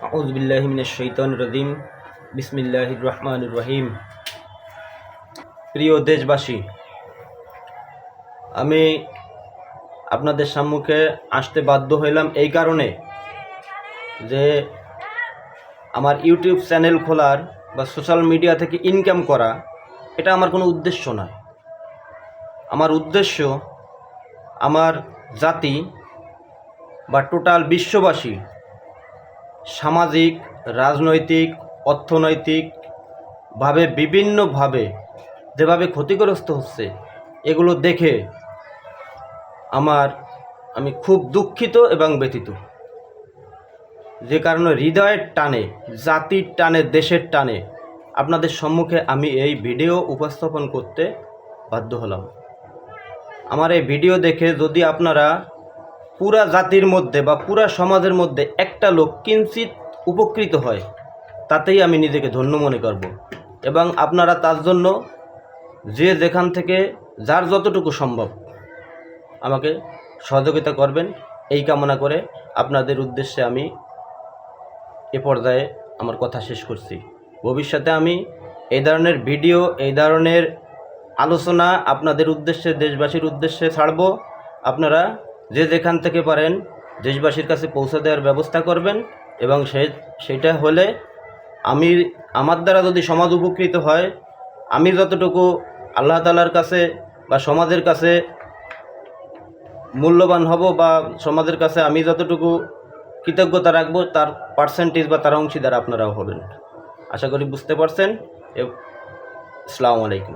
আউযু বিল্লাহি মিনাশ শাইতানির রাজিম। বিসমিল্লাহির রহমানির রহিম। প্রিয় দেশবাসী, আমি আপনাদের সম্মুখে আসতে বাধ্য হইলাম এই কারণে যে আমার ইউটিউব চ্যানেল খোলার বা সোশ্যাল মিডিয়া থেকে ইনকাম করা এটা আমার কোনো উদ্দেশ্য নয়। আমার উদ্দেশ্য আমার জাতি বা টোটাল বিশ্ববাসী সামাজিক, রাজনৈতিক, অর্থনৈতিকভাবে বিভিন্নভাবে যেভাবে ক্ষতিগ্রস্ত হচ্ছে এগুলো দেখে আমি খুব দুঃখিত এবং ব্যথিত। যে কারণে হৃদয়ের টানে, জাতির টানে, দেশের টানে আপনাদের সম্মুখে আমি এই ভিডিও উপস্থাপন করতে বাধ্য হলাম। আমার এই ভিডিও দেখে যদি আপনারা পুরা জাতির মধ্যে বা পুরা সমাজের মধ্যে একটা লোক কিঞ্চিত উপকৃত হয় তাতেই আমি নিজেকে ধন্য মনে করব। এবং আপনারা তার জন্য যে যেখান থেকে যার যতটুকু সম্ভব আমাকে সহযোগিতা করবেন এই কামনা করে আপনাদের উদ্দেশ্যে আমি এ পর্যায়ে আমার কথা শেষ করছি। ভবিষ্যতে আমি এই ধরনের ভিডিও, এই ধরনের আলোচনা আপনাদের উদ্দেশ্যে, দেশবাসীর উদ্দেশ্যে ছাড়ব। আপনারা যে যেখান থেকে পারেন দেশবাসীর কাছে পৌঁছে দেওয়ার ব্যবস্থা করবেন এবং সেটা হলে আমার দ্বারা যদি সমাজ উপকৃত হয়, আমি যতটুকু আল্লাহ তাআলার কাছে বা সমাজের কাছে মূল্যবান হব বা সমাজের কাছে আমি যতটুকু কৃতজ্ঞতা রাখবো তার পার্সেন্টেজ বা তার অংশীদার আপনারাও হবেন। আশা করি বুঝতে পারছেন। আসসালামু আলাইকুম।